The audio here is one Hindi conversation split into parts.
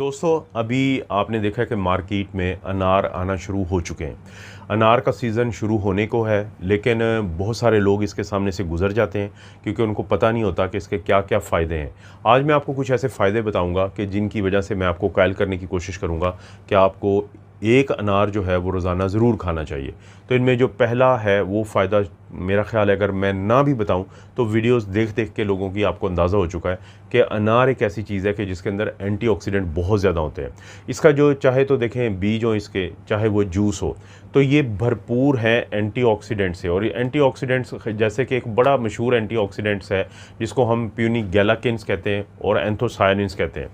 दोस्तों अभी आपने देखा कि मार्केट में अनार आना शुरू हो चुके हैं। अनार का सीज़न शुरू होने को है, लेकिन बहुत सारे लोग इसके सामने से गुज़र जाते हैं क्योंकि उनको पता नहीं होता कि इसके क्या क्या फ़ायदे हैं। आज मैं आपको कुछ ऐसे फ़ायदे बताऊंगा कि जिनकी वजह से मैं आपको कायल करने की कोशिश करूंगा कि आपको एक अनार जो है वो रोज़ाना ज़रूर खाना चाहिए। तो इनमें जो पहला है वो फ़ायदा, मेरा ख़्याल है अगर मैं ना भी बताऊं तो वीडियोस देख देख के लोगों की आपको अंदाज़ा हो चुका है कि अनार एक ऐसी चीज़ है कि जिसके अंदर एंटीऑक्सीडेंट बहुत ज़्यादा होते हैं। इसका जो चाहे तो देखें बीज हो इसके, चाहे वो जूस हो, तो ये भरपूर है एंटीऑक्सीडेंट से। और ये एंटीऑक्सीडेंट्स जैसे कि एक बड़ा मशहूर एंटीऑक्सीडेंट्स है जिसको हम प्यूनिगैलाकिन्स कहते हैं और एंथोसायनिन्स कहते हैं।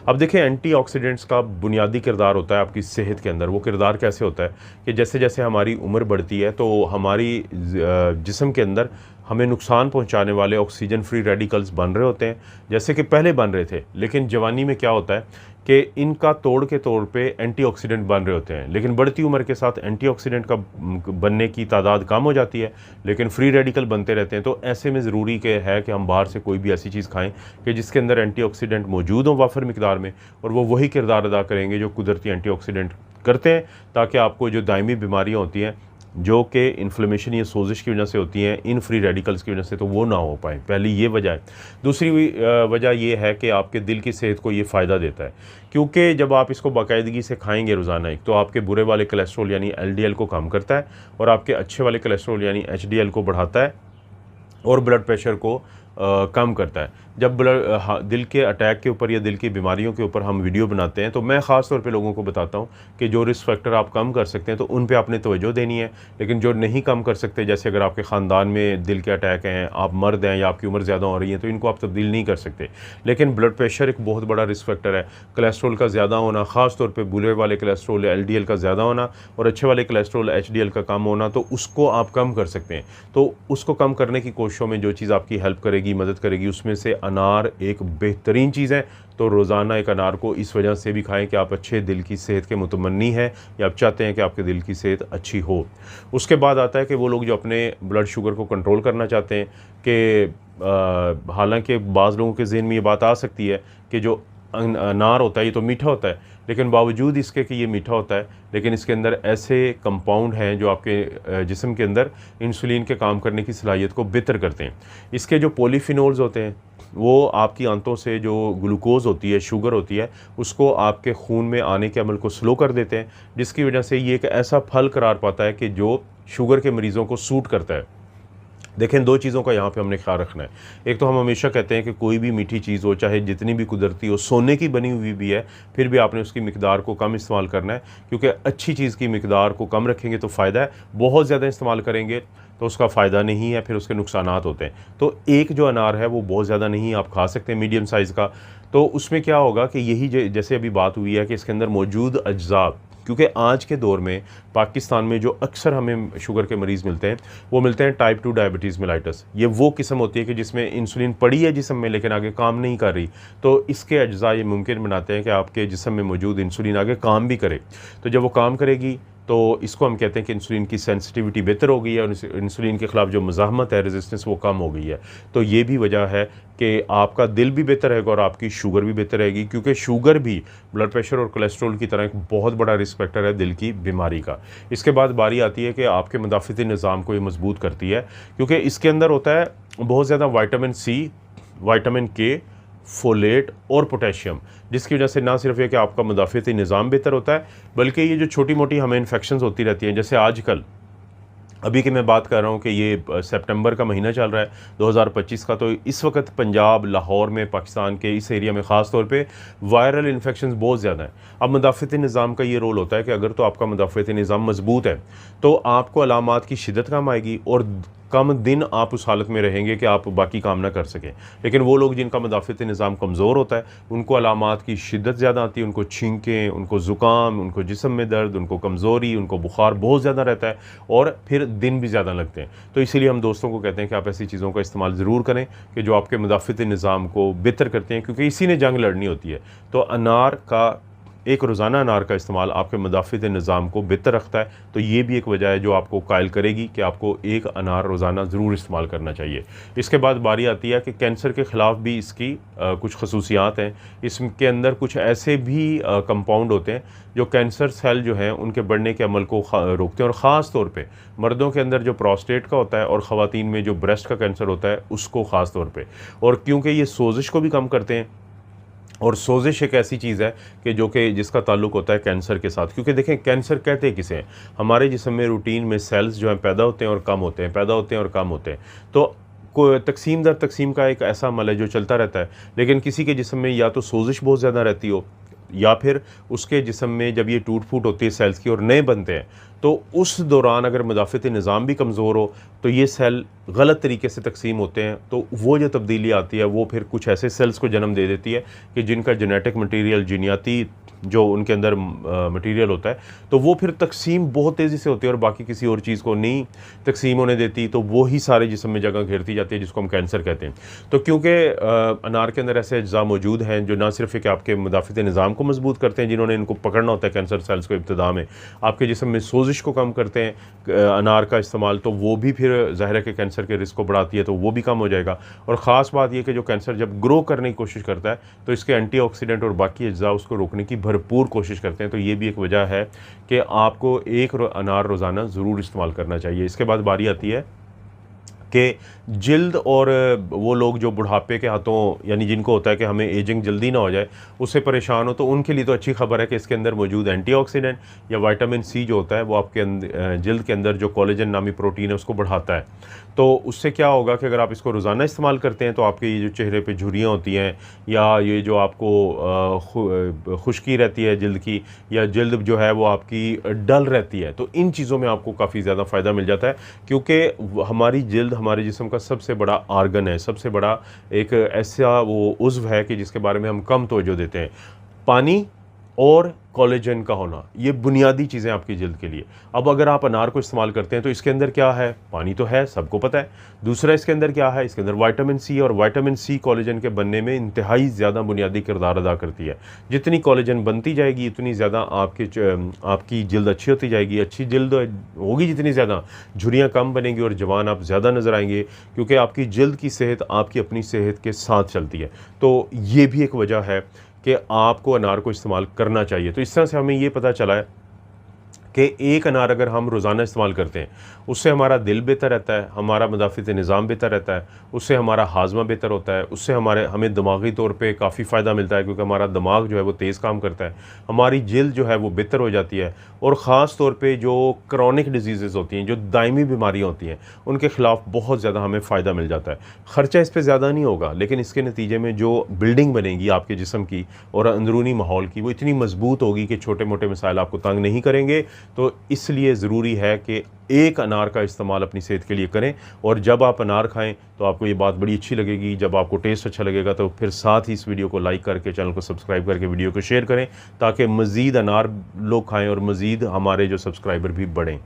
अब देखें एंटीऑक्सीडेंट्स का बुनियादी किरदार होता है आपकी सेहत के अंदर। वो किरदार कैसे होता है कि जैसे जैसे हमारी उम्र बढ़ती है तो हमारी जिस्म के अंदर हमें नुकसान पहुंचाने वाले ऑक्सीजन फ्री रेडिकल्स बन रहे होते हैं जैसे कि पहले बन रहे थे, लेकिन जवानी में क्या होता है कि इनका तोड़ के तौर पे एंटीऑक्सीडेंट बन रहे होते हैं। लेकिन बढ़ती उम्र के साथ एंटीऑक्सीडेंट का बनने की तादाद कम हो जाती है, लेकिन फ्री रेडिकल बनते रहते हैं। तो ऐसे में ज़रूरी के है कि हम बाहर से कोई भी ऐसी चीज़ खाएं कि जिसके अंदर एंटीऑक्सीडेंट मौजूद हो वाफर मिकदार में, और वो वही किरदार अदा करेंगे जो कुदरती एंटीऑक्सीडेंट करते हैं, ताकि आपको जो दायमी बीमारियाँ होती हैं जो कि इन्फ्लेमेशन या सोजिश की वजह से होती हैं इन फ्री रेडिकल्स की वजह से, तो वो ना हो पाए। पहली ये वजह है। दूसरी वजह ये है कि आपके दिल की सेहत को ये फ़ायदा देता है, क्योंकि जब आप इसको बाकायदगी से खाएंगे रोज़ाना, एक तो आपके बुरे वाले कोलेस्ट्रॉल यानी एलडीएल को कम करता है और आपके अच्छे वाले कोलेस्ट्रॉल यानी एचडीएल को बढ़ाता है और ब्लड प्रेशर को कम करता है। जब दिल के अटैक के ऊपर या दिल की बीमारियों के ऊपर हम वीडियो बनाते हैं तो मैं ख़ास तौर पे लोगों को बताता हूँ कि जो रिस्क फैक्टर आप कम कर सकते हैं तो उन पे आपने तवज्जो देनी है। लेकिन जो नहीं कम कर सकते, जैसे अगर आपके ख़ानदान में दिल के अटैक हैं, आप मर्द हैं या आपकी उम्र ज़्यादा हो रही है, तो इनको आप तब्दील नहीं कर सकते। लेकिन ब्लड प्रेशर एक बहुत बड़ा रिस्क फैक्टर है। कोलेस्ट्रॉल का ज़्यादा होना, ख़ास तौर पर बुरे वाले कोलेस्ट्रॉल एलडीएल का ज़्यादा होना और अच्छे वाले कोलेस्ट्रॉल एचडीएल का कम होना, तो उसको आप कम कर सकते हैं। तो उसको कम करने की कोशिशों में जो चीज़ आपकी हेल्प करेगी, मदद करेगी, उसमें से अनार एक बेहतरीन चीज़ है। तो रोज़ाना एक अनार को इस वजह से भी खाएं कि आप अच्छे दिल की सेहत के मुतमन्नी हैं या आप चाहते हैं कि आपके दिल की सेहत अच्छी हो। उसके बाद आता है कि वो लोग जो अपने ब्लड शुगर को कंट्रोल करना चाहते हैं, कि हालांकि बाज़ लोगों के ज़हन में ये बात आ सकती है कि जो अनार होता है ये तो मीठा होता है, लेकिन बावजूद इसके कि ये मीठा होता है, लेकिन इसके अंदर ऐसे कंपाउंड हैं जो आपके जिस्म के अंदर इंसुलिन के काम करने की सलाहियत को बेहतर करते हैं। इसके जो पॉलीफिनोल्स होते हैं वो आपकी आंतों से जो ग्लूकोज होती है, शुगर होती है, उसको आपके खून में आने के अमल को स्लो कर देते हैं, जिसकी वजह से ये एक ऐसा फल करार पाता है कि जो शुगर के मरीज़ों को सूट करता है। देखें, दो चीज़ों का यहाँ पे हमने ख्याल रखना है। एक तो हम हमेशा कहते हैं कि कोई भी मीठी चीज़ हो, चाहे जितनी भी कुदरती हो, सोने की बनी हुई भी है, फिर भी आपने उसकी मिकदार को कम इस्तेमाल करना है, क्योंकि अच्छी चीज़ की मिकदार को कम रखेंगे तो फ़ायदा है, बहुत ज़्यादा इस्तेमाल करेंगे तो उसका फ़ायदा नहीं है, फिर उसके नुकसानात होते हैं। तो एक जो अनार है वो बहुत ज़्यादा नहीं आप खा सकते, मीडियम साइज़ का। तो उसमें क्या होगा कि यही जैसे अभी बात हुई है कि इसके अंदर मौजूद अज्जा, क्योंकि आज के दौर में पाकिस्तान में जो अक्सर हमें शुगर के मरीज़ मिलते हैं वो मिलते हैं टाइप 2 डायबिटीज़ मेलाइटस। ये वो किस्म होती है कि जिसमें इंसुलिन पड़ी है जिस्म में लेकिन आगे काम नहीं कर रही। तो इसके अज्जा ये मुमकिन बनाते हैं कि आपके जिस्म में मौजूद इंसुलिन आगे काम भी करे। तो जब वो काम करेगी तो इसको हम कहते हैं कि इंसुलिन की सेंसिटिविटी बेहतर हो गई है और इंसुलिन के ख़िलाफ़ जो मुज़ाहमत है, रेजिस्टेंस, वो कम हो गई है। तो ये भी वजह है कि आपका दिल भी बेहतर रहेगा और आपकी शुगर भी बेहतर रहेगी, क्योंकि शुगर भी ब्लड प्रेशर और कोलेस्ट्रॉल की तरह एक बहुत बड़ा रिस्क फैक्टर है दिल की बीमारी का। इसके बाद बारी आती है कि आपके मुदाफ़ती निज़ाम को ये मजबूत करती है, क्योंकि इसके अंदर होता है बहुत ज़्यादा विटामिन सी, विटामिन के, फोलेट और पोटेशियम, जिसकी वजह से ना सिर्फ ये कि आपका मुदाफ़ती निज़ाम बेहतर होता है, बल्कि ये जो छोटी मोटी हमें इन्फेक्शंस होती रहती हैं, जैसे आजकल अभी की मैं बात कर रहा हूँ कि ये सितंबर का महीना चल रहा है 2025 का, तो इस वक्त पंजाब, लाहौर में, पाकिस्तान के इस एरिया में ख़ास तौर पे वायरल इन्फेक्शंस बहुत ज़्यादा हैं। अब मुदाफ़ती निज़ाम का ये रोल होता है कि अगर तो आपका मुदाफ़ती निज़ाम मजबूत है तो आपको अलामात की शिद्दत कम आएगी और कम दिन आप उस हालत में रहेंगे कि आप बाकी काम ना कर सकें। लेकिन वो लोग जिनका मुदाफ़ती निज़ाम कमज़ोर होता है उनको अलामात की शिद्दत ज़्यादा आती है, उनको छींकें, उनको ज़ुकाम, उनको जिस्म में दर्द, उनको कमज़ोरी, उनको बुखार बहुत ज़्यादा रहता है और फिर दिन भी ज़्यादा लगते हैं। तो इसीलिए हम दोस्तों को कहते हैं कि आप ऐसी चीज़ों का इस्तेमाल ज़रूर करें कि जो आपके मुदाफ़ती निज़ाम को बेहतर करते हैं, क्योंकि इसी ने जंग लड़नी होती है। तो अनार का एक रोज़ाना अनार का इस्तेमाल आपके मुदाफ़ित निज़ाम को बेहतर रखता है। तो ये भी एक वजह है जो आपको कायल करेगी कि आपको एक अनार रोज़ाना ज़रूर इस्तेमाल करना चाहिए। इसके बाद बारी आती है कि कैंसर के ख़िलाफ़ भी इसकी कुछ खसूसियात हैं। इसके अंदर कुछ ऐसे भी कंपाउंड होते हैं जो कैंसर सेल जो हैं उनके बढ़ने के अमल को रोकते हैं, और ख़ास तौर पे मर्दों के अंदर जो प्रोस्टेट का होता है और ख़वातीन में जो ब्रेस्ट का कैंसर होता है उसको ख़ास तौर पे। और क्योंकि ये सोजिश को भी कम करते हैं, और सोजिश एक ऐसी चीज़ है कि जो कि जिसका ताल्लुक़ होता है कैंसर के साथ। क्योंकि देखें, कैंसर कहते हैं किसे हैं, हमारे जिस्म में रूटीन में सेल्स जो हैं पैदा होते हैं और कम होते हैं, पैदा होते हैं और कम होते हैं। तो को तकसीम दर तकसीम का एक ऐसा अमल है जो चलता रहता है। लेकिन किसी के जिस्म में या तो सोजिश बहुत ज़्यादा रहती हो, या फिर उसके जिस्म में जब ये टूट फूट होती है सेल्स की और नए बनते हैं, तो उस दौरान अगर मुदाफ़ित निज़ाम भी कमज़ोर हो तो ये सेल गलत तरीके से तकसीम होते हैं। तो वो जो तब्दीली आती है वो फिर कुछ ऐसे सेल्स को जन्म दे देती है कि जिनका जेनेटिक मटीरियल, जीनियाती जो उनके अंदर मटीरियल होता है, तो वो फिर तकसीम बहुत तेज़ी से होती है और बाकी किसी और चीज़ को नहीं तकसीम होने देती। तो वो ही सारे जिस्म में जगह घेरती जाती है जिसको हम कैंसर कहते हैं। तो क्योंकि अनार के अंदर ऐसे अज्जा मौजूद हैं जो ना सिर्फ कि आपके मुदाफ़ित निज़ाम को मजबूत करते हैं, जिन्होंने इनको पकड़ना होता है कैंसर सेल्स को इब्तिदा में, आपके जिस्म में सोजिश को कम करते हैं अनार का इस्तेमाल, तो वो भी फिर ज़ाहिर है कि कैंसर के रिस्क को बढ़ाती है, तो वो भी कम हो जाएगा। और ख़ास बात यह कि जो कैंसर जब ग्रो करने की कोशिश करता है तो इसके एंटीऑक्सीडेंट और बाकी अज्जा उसको रोकने की भरपूर कोशिश करते हैं। तो ये भी एक वजह है कि आपको एक अनार रोज़ाना ज़रूर इस्तेमाल करना चाहिए। इसके बाद बारी आती है कि जिल्द और वो लोग जो बुढ़ापे के हाथों, यानी जिनको होता है कि हमें एजिंग जल्दी ना हो जाए, उससे परेशान हो, तो उनके लिए तो अच्छी खबर है कि इसके अंदर मौजूद एंटीऑक्सीडेंट या विटामिन सी जो होता है वो आपके जिल्द के अंदर जो कोलेजन नामी प्रोटीन है उसको बढ़ाता है। तो उससे क्या होगा कि अगर आप इसको रोज़ाना इस्तेमाल करते हैं तो आपके ये जो चेहरे पे झुर्रियाँ होती हैं, या ये जो आपको खुश्की रहती है जिल्द की, या जिल्द जो है वो आपकी डल रहती है, तो इन चीज़ों में आपको काफ़ी ज़्यादा फ़ायदा मिल जाता है। क्योंकि हमारी जिल्द हमारे जिस्म का सबसे बड़ा आर्गन है, सबसे बड़ा एक ऐसा वो उज़्व है कि जिसके बारे में हम कम तवज्जो देते हैं। पानी और कोलेजन का होना, ये बुनियादी चीज़ें आपकी जिल्द के लिए। अब अगर आप अनार को इस्तेमाल करते हैं तो इसके अंदर क्या है, पानी तो है, सबको पता है। दूसरा इसके अंदर क्या है, इसके अंदर विटामिन सी, और विटामिन सी कोलेजन के बनने में इंतहाई ज़्यादा बुनियादी किरदार अदा करती है। जितनी कोलेजन बनती जाएगी उतनी ज़्यादा आपकी जिल्द अच्छी होती जाएगी। अच्छी जिल्द होगी जितनी ज़्यादा, झुर्रियाँ कम बनेंगी और जवान आप ज़्यादा नज़र आएंगे, क्योंकि आपकी जिल्द की सेहत आपकी अपनी सेहत के साथ चलती है। तो ये भी एक वजह है कि आपको अनार को इस्तेमाल करना चाहिए। तो इस तरह से हमें ये पता चला है कि एक अनार अगर हम रोज़ाना इस्तेमाल करते हैं उससे हमारा दिल बेहतर रहता है, हमारा मुदाफ़ित निज़ाम बेहतर रहता है, उससे हमारा हाज़मा बेहतर होता है, उससे हमें दिमागी तौर पे काफ़ी फ़ायदा मिलता है, क्योंकि हमारा दिमाग जो है वो तेज़ काम करता है, हमारी जिल्द जो है वो बेहतर हो जाती है। और ख़ास तौर पे जो क्रॉनिक डिजीज़ होती हैं, जो दायमी बीमारियाँ होती हैं, उनके ख़िलाफ़ बहुत ज़्यादा हमें फ़ायदा मिल जाता है। ख़र्चा इस पर ज़्यादा नहीं होगा, लेकिन इसके नतीजे में जो बिल्डिंग बनेगी आपके जिस्म की और अंदरूनी माहौल की, वो इतनी मजबूत होगी कि छोटे मोटे मसाइल आपको तंग नहीं करेंगे। तो इसलिए ज़रूरी है कि एक अनार का इस्तेमाल अपनी सेहत के लिए करें। और जब आप अनार खाएं तो आपको ये बात बड़ी अच्छी लगेगी, जब आपको टेस्ट अच्छा लगेगा तो फिर साथ ही इस वीडियो को लाइक करके, चैनल को सब्सक्राइब करके वीडियो को शेयर करें, ताकि मज़ीद अनार लोग खाएं और मज़ीद हमारे जो सब्सक्राइबर भी बढ़ें।